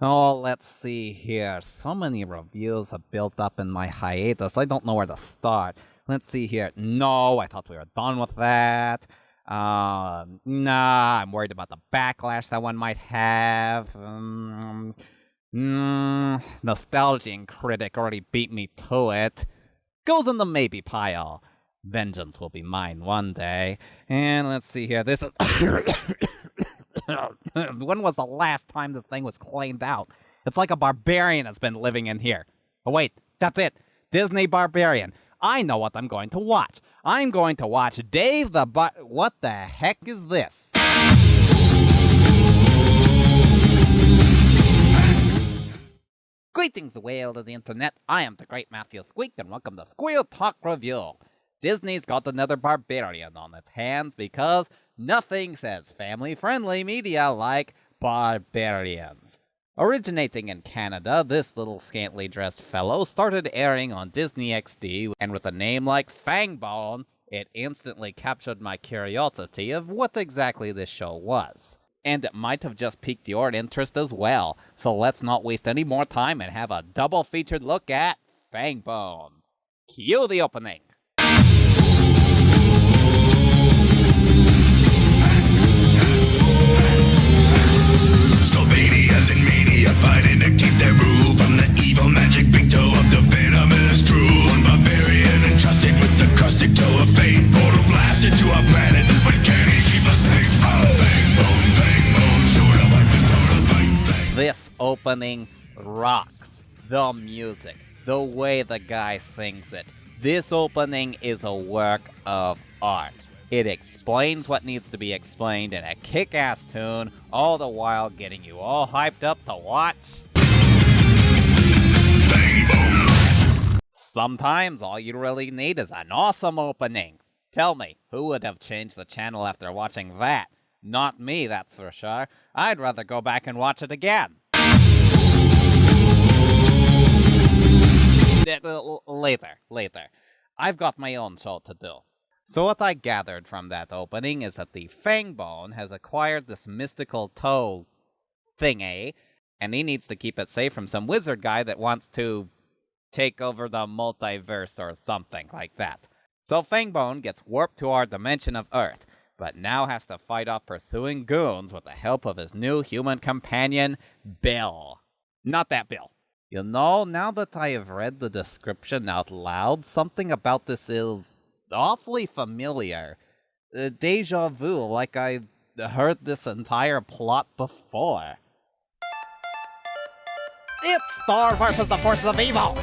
Oh, let's see here. So many reviews have built up in my hiatus. I don't know where to start. Let's see here. No, I thought we were done with that. Nah, I'm worried about the backlash that one might have. Nostalgia and Critic already beat me to it. Goes in the maybe pile. Vengeance will be mine one day. And let's see here. This is. When was the last time this thing was cleaned out? It's like a barbarian has been living in here. Oh, wait, that's it. Disney Barbarian. I know what I'm going to watch. I'm going to watch Dave the What the heck is this? Greetings, the whale of the internet. I am the great Matthew Squeak, and welcome to Squirrel Talk Review. Disney's got another barbarian on its hands because nothing says family-friendly media like barbarians. Originating in Canada, this little scantily dressed fellow started airing on Disney XD, and with a name like Fangbone, it instantly captured my curiosity of what exactly this show was. And it might have just piqued your interest as well, so let's not waste any more time and have a double featured look at Fangbone. Cue the opening! Stobanias and mania fighting to keep their rule from the evil magic big toe of the venomous crew. One barbarian entrusted with the crusted toe of fate. Portal blasted to our planet, but can he keep us safe? Fangbone, short of like the total fight. This opening rocks. The music, the way the guy sings it. This opening is a work of art. It explains what needs to be explained in a kick-ass tune, all the while getting you all hyped up to watch. Sometimes all you really need is an awesome opening. Tell me, who would have changed the channel after watching that? Not me, that's for sure. I'd rather go back and watch it again. Later. I've got my own show to do. So what I gathered from that opening is that the Fangbone has acquired this mystical toe thingy, and he needs to keep it safe from some wizard guy that wants to take over the multiverse or something like that. So Fangbone gets warped to our dimension of Earth, but now has to fight off pursuing goons with the help of his new human companion, Bill. Not that Bill. You know, now that I have read the description out loud, something about this is awfully familiar. Deja vu, like I heard this entire plot before. It's Thor versus the forces of evil!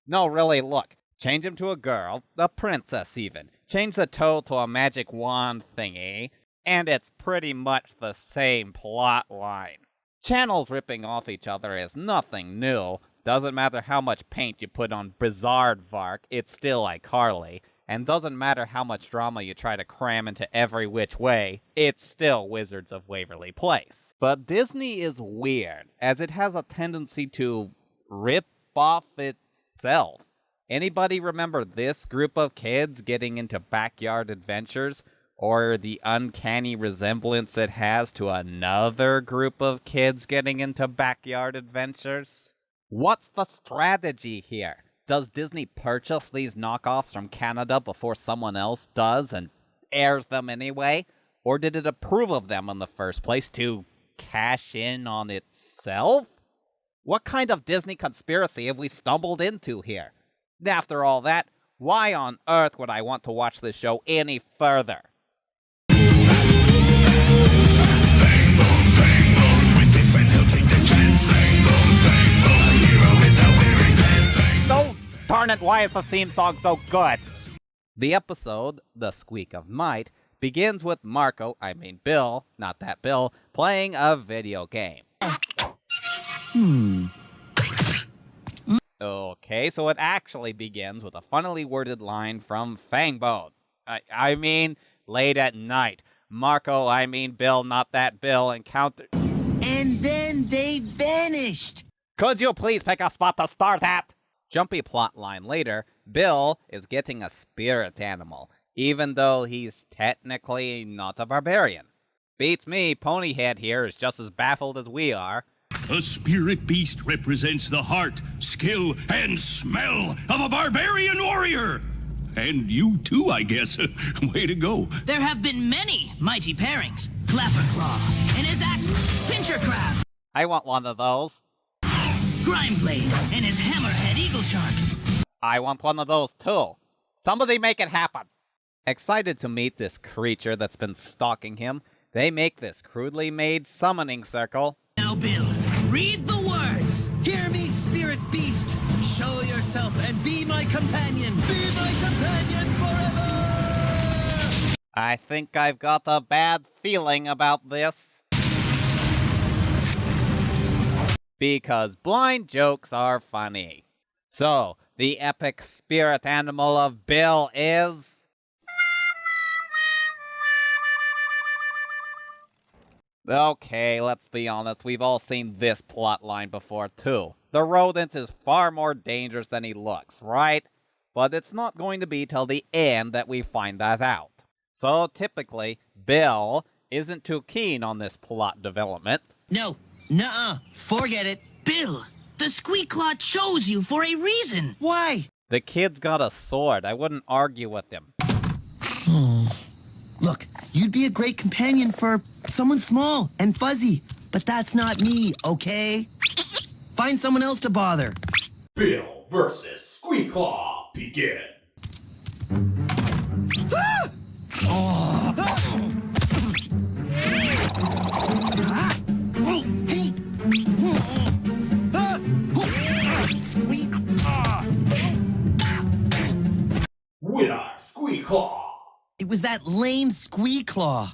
No, really, look. Change him to a girl, a princess even. Change the toe to a magic wand thingy, and it's pretty much the same plot line. Channels ripping off each other is nothing new. Doesn't matter how much paint you put on Bizarrevark, it's still iCarly. And doesn't matter how much drama you try to cram into every which way, it's still Wizards of Waverly Place. But Disney is weird, as it has a tendency to rip off itself. Anybody remember this group of kids getting into backyard adventures? Or the uncanny resemblance it has to another group of kids getting into backyard adventures? What's the strategy here? Does Disney purchase these knockoffs from Canada before someone else does and airs them anyway? Or did it approve of them in the first place to cash in on itself? What kind of Disney conspiracy have we stumbled into here? After all that, why on earth would I want to watch this show any further? So darn it, why is the theme song so good? The episode, The Squeak of Might, begins with Bill, not that Bill, playing a video game. Okay, so it actually begins with a funnily worded line from Fangbone. Late at night. Bill, not that Bill, encountered... And then they vanished! Could you please pick a spot to start at? Jumpy plot line later, Bill is getting a spirit animal, even though he's technically not a barbarian. Beats me, Ponyhead here is just as baffled as we are. A spirit beast represents the heart, skill, and smell of a barbarian warrior. And you too, I guess. Way to go. There have been many mighty pairings. Clapperclaw and his axe, Pincher Crab. I want one of those. Grimeblade and his hammerhead Eagle Shark. I want one of those too. Somebody make it happen. Excited to meet this creature that's been stalking him, they make this crudely made summoning circle. Now, Bill, read the words. Hear me, spirit beast. Show yourself and be my companion. Be my companion forever. I think I've got a bad feeling about this. Because blind jokes are funny. So, the epic spirit animal of Bill is... Okay, let's be honest, we've all seen this plotline before too. The rodent is far more dangerous than he looks, right? But it's not going to be till the end that we find that out. So typically, Bill isn't too keen on this plot development. No, nuh-uh, forget it. Bill, the Squeakclaw chose you for a reason. Why? The kid's got a sword, I wouldn't argue with him. Look, you'd be a great companion for someone small and fuzzy, but that's not me, okay? Find someone else to bother. Bill versus Squeakclaw, begin. Winner, Squeakclaw. It was that lame Squeakclaw.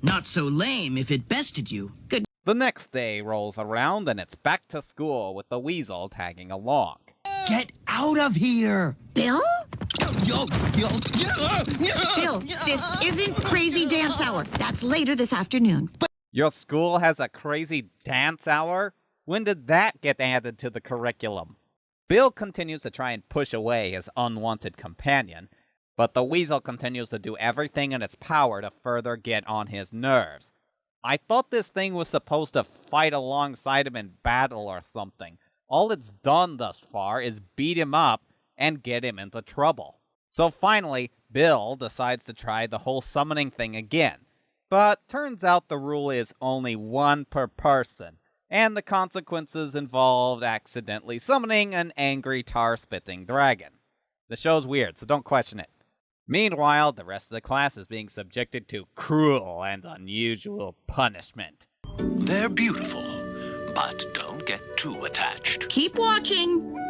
Not so lame if it bested you. Good. The next day rolls around and it's back to school with the weasel tagging along. Get out of here! Bill? Yo. Bill, this isn't Crazy Dance Hour. That's later this afternoon. Your school has a crazy dance hour? When did that get added to the curriculum? Bill continues to try and push away his unwanted companion, but the weasel continues to do everything in its power to further get on his nerves. I thought this thing was supposed to fight alongside him in battle or something. All it's done thus far is beat him up and get him into trouble. So finally, Bill decides to try the whole summoning thing again. But turns out the rule is only one per person, and the consequences involved accidentally summoning an angry tar-spitting dragon. The show's weird, so don't question it. Meanwhile, the rest of the class is being subjected to cruel and unusual punishment. They're beautiful, but don't get too attached. Keep watching.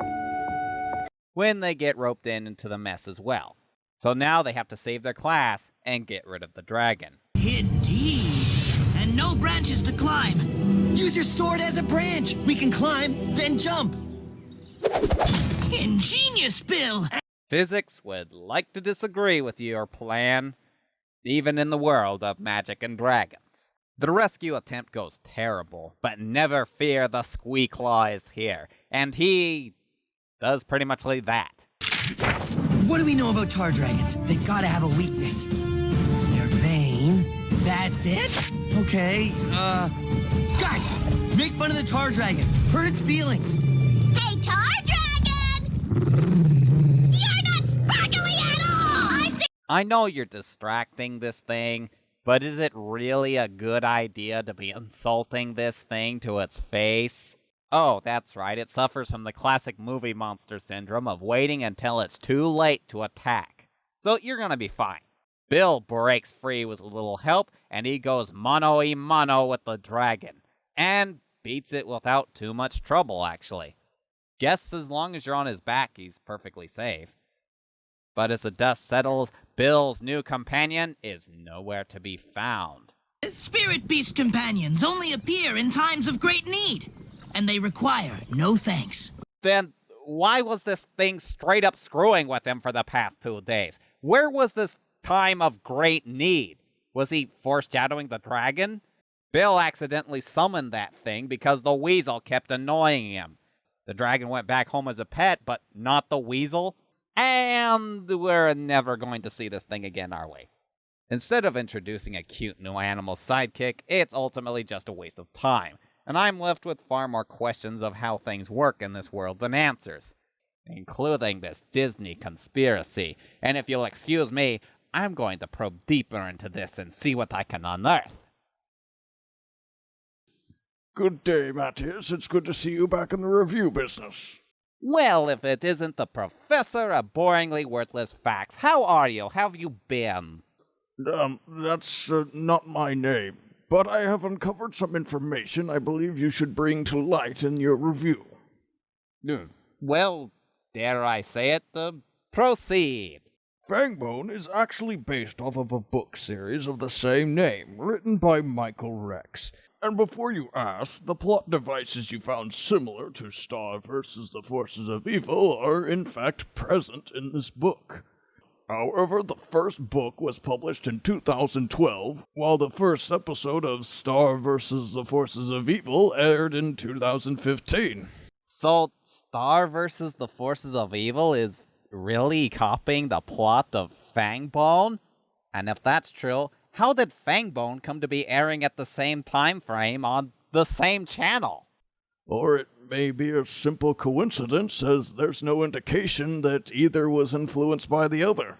When they get roped into the mess as well. So now they have to save their class and get rid of the dragon. Indeed. And no branches to climb. Use your sword as a branch. We can climb, then jump. Ingenious, Bill. Physics would like to disagree with your plan, even in the world of magic and dragons. The rescue attempt goes terrible, but never fear, the Squeakclaw is here, and he does pretty much like that. What do we know about tar dragons? They gotta have a weakness. They're vain. That's it? Okay, guys, make fun of the tar dragon. Hurt its feelings. Hey, Tar Dragon! You're not sparkly at all! I know you're distracting this thing, but is it really a good idea to be insulting this thing to its face? Oh, that's right, it suffers from the classic movie monster syndrome of waiting until it's too late to attack. So you're gonna be fine. Bill breaks free with a little help, and he goes mano-a-mano with the dragon. And beats it without too much trouble, actually. Guess as long as you're on his back, he's perfectly safe. But as the dust settles, Bill's new companion is nowhere to be found. Spirit beast companions only appear in times of great need, and they require no thanks. Then why was this thing straight up screwing with him for the past 2 days? Where was this time of great need? Was he foreshadowing the dragon? Bill accidentally summoned that thing because the weasel kept annoying him. The dragon went back home as a pet, but not the weasel. And we're never going to see this thing again, are we? Instead of introducing a cute new animal sidekick, it's ultimately just a waste of time. and I'm left with far more questions of how things work in this world than answers, including this Disney conspiracy. And if you'll excuse me, I'm going to probe deeper into this and see what I can unearth. Good day, Matthias. It's good to see you back in the review business. Well, if it isn't the professor of boringly worthless facts, how are you? How have you been? That's not my name, but I have uncovered some information I believe you should bring to light in your review. Well, dare I say it? Proceed. Fangbone is actually based off of a book series of the same name, written by Michael Rex. And before you ask, the plot devices you found similar to Star versus the Forces of Evil are in fact present in this book. However, the first book was published in 2012, while the first episode of Star versus the Forces of Evil aired in 2015. So, Star versus the Forces of Evil is really copying the plot of Fangbone? And if that's true, how did Fangbone come to be airing at the same time frame on the same channel? Or it may be a simple coincidence, as there's no indication that either was influenced by the other.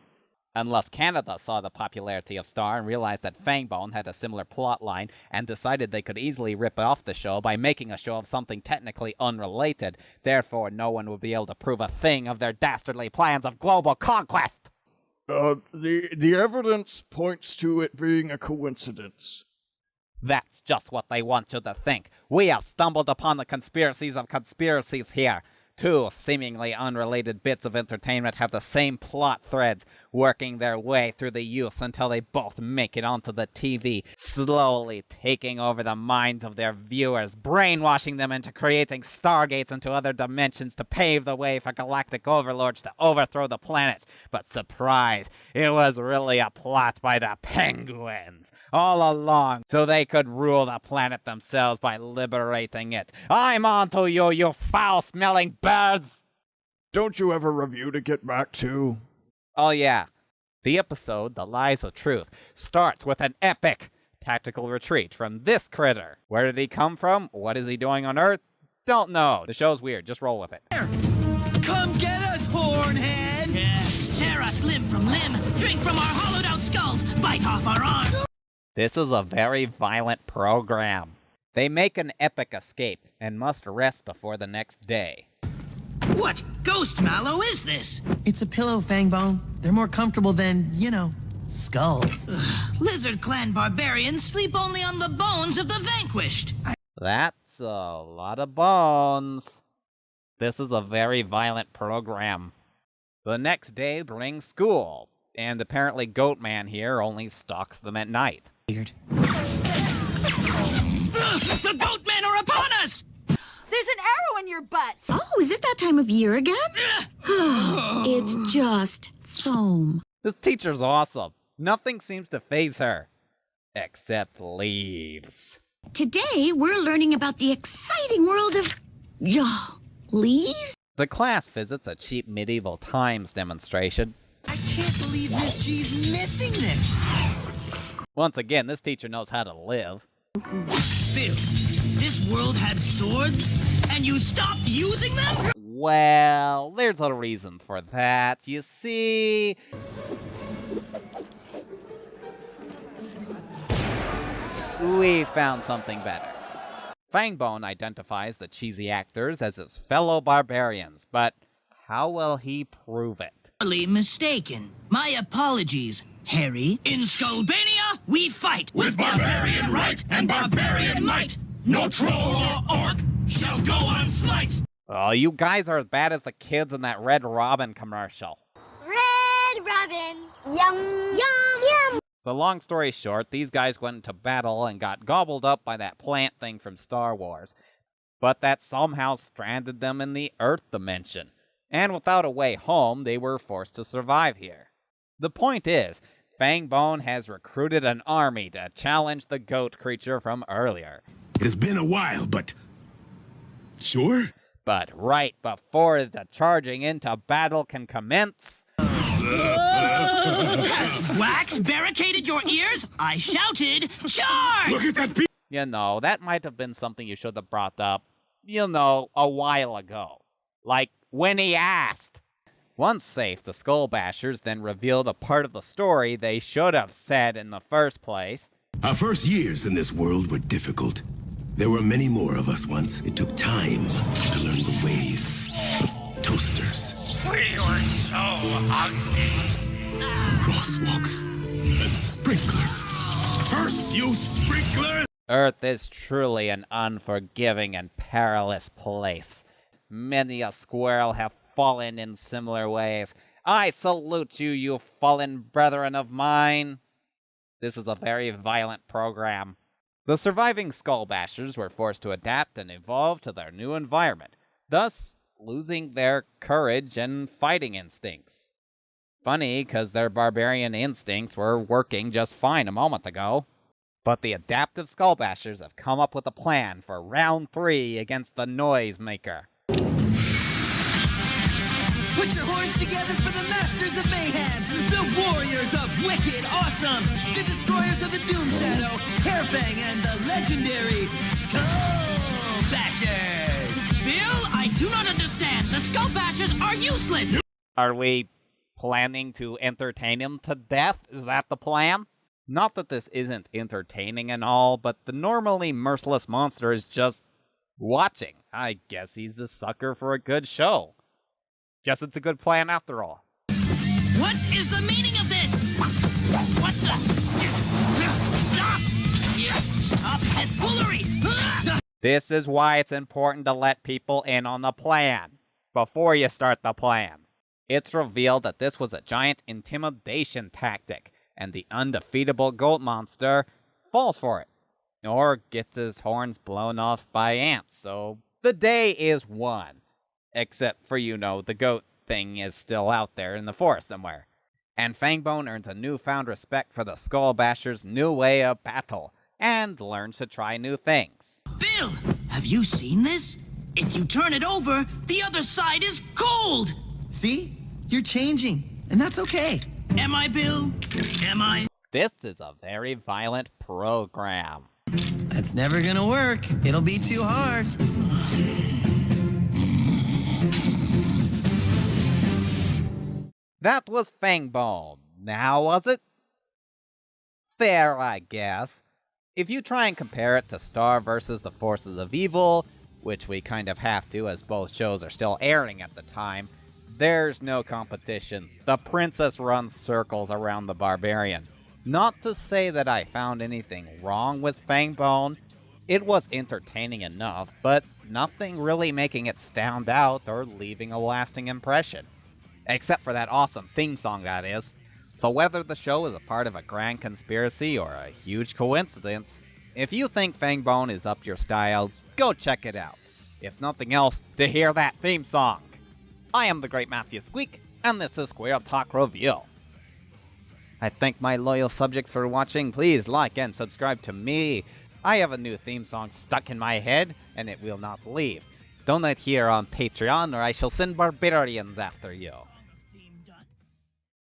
Unless Canada saw the popularity of Star and realized that Fangbone had a similar plotline and decided they could easily rip off the show by making a show of something technically unrelated. Therefore, no one would be able to prove a thing of their dastardly plans of global conquest. The evidence points to it being a coincidence. That's just what they want you to think. We have stumbled upon the conspiracies of conspiracies here. Two seemingly unrelated bits of entertainment have the same plot threads, working their way through the youth until they both make it onto the TV, slowly taking over the minds of their viewers, brainwashing them into creating stargates into other dimensions to pave the way for galactic overlords to overthrow the planet. But surprise, it was really a plot by the Penguins all along, so they could rule the planet themselves by liberating it. I'm on to you, you foul-smelling birds! Don't you ever review to get back to? Oh yeah. The episode, The Lies of Truth, starts with an epic tactical retreat from this critter. Where did he come from? What is he doing on Earth? Don't know. The show's weird. Just roll with it. Come get us, Hornhead! Tear us limb from limb, drink from our hollowed-out skulls, bite off our arms! This is a very violent program. They make an epic escape and must rest before the next day. What ghost mallow is this? It's a pillow, Fangbone. They're more comfortable than, skulls. Lizard Clan barbarians sleep only on the bones of the vanquished. That's a lot of bones. This is a very violent program. The next day brings school, and apparently Goatman here only stalks them at night. Weird. The Goatmen are upon us! There's an arrow in your butt! Oh, is it that time of year again? It's just foam. This teacher's awesome. Nothing seems to faze her. Except leaves. Today, we're learning about the exciting world of... leaves? The class visits a cheap medieval times demonstration. I can't believe Miss G's missing this! Once again, this teacher knows how to live. Bill, this world had swords, and you stopped using them? Well, there's a reason for that. You see... we found something better. Fangbone identifies the cheesy actors as his fellow barbarians, but how will he prove it? Mistaken. My apologies, Harry. In Skullbania, we fight With barbarian right and barbarian might, no troll or orc shall go on slight. Oh, you guys are as bad as the kids in that Red Robin commercial. Red Robin. Yum, yum, yum. So long story short, these guys went into battle and got gobbled up by that plant thing from Star Wars. But that somehow stranded them in the Earth dimension. And without a way home, they were forced to survive here. The point is, Fangbone has recruited an army to challenge the goat creature from earlier. It has been a while, but... Sure? But right before the charging into battle can commence... Has wax barricaded your ears? I shouted, charge! Look at that that might have been something you should have brought up, a while ago. Like, when he asked. Once safe, the Skull Bashers then revealed a part of the story they should have said in the first place. Our first years in this world were difficult. There were many more of us once. It took time to learn the ways of toasters. We were so hungry. Crosswalks and sprinklers. Curse you, sprinklers! Earth is truly an unforgiving and perilous place. Many a squirrel have fallen in similar ways. I salute you, you fallen brethren of mine. This is a very violent program. The surviving Skull Bashers were forced to adapt and evolve to their new environment, thus losing their courage and fighting instincts. Funny, because their barbarian instincts were working just fine a moment ago. But the adaptive Skull Bashers have come up with a plan for round 3 against the Noisemaker. Put your horns together for the Masters of Mayhem, the Warriors of Wicked Awesome, the Destroyers of the Doom Shadow, Hairbang, and the legendary Skull Bashers! Bill, I do not understand. The Skull Bashers are useless! Are we planning to entertain him to death? Is that the plan? Not that this isn't entertaining and all, but the normally merciless monster is just watching. I guess he's a sucker for a good show. Guess it's a good plan after all. What is the meaning of this? What the? Stop! Stop this foolery! This is why it's important to let people in on the plan before you start the plan. It's revealed that this was a giant intimidation tactic, and the undefeatable goat monster falls for it, or gets his horns blown off by ants, so the day is won. Except for, the goat thing is still out there in the forest somewhere. And Fangbone earns a newfound respect for the Skull Bashers' new way of battle, and learns to try new things. Bill, have you seen this? If you turn it over, the other side is gold! See? You're changing, and that's okay. Am I, Bill? Am I? This is a very violent program. That's never gonna work. It'll be too hard. That was Fangbone. Now was it? Fair, I guess. If you try and compare it to Star vs. the Forces of Evil, which we kind of have to as both shows are still airing at the time, there's no competition. The princess runs circles around the barbarian. Not to say that I found anything wrong with Fangbone. It was entertaining enough, but nothing really making it stand out or leaving a lasting impression. Except for that awesome theme song, that is. So whether the show is a part of a grand conspiracy or a huge coincidence, if you think Fangbone is up your style, go check it out. If nothing else, to hear that theme song. I am the Great Matthew Squeak, and this is Squirrel Talk Review. I thank my loyal subjects for watching. Please like and subscribe to me. I have a new theme song stuck in my head, and it will not leave. Donate here on Patreon, or I shall send barbarians after you.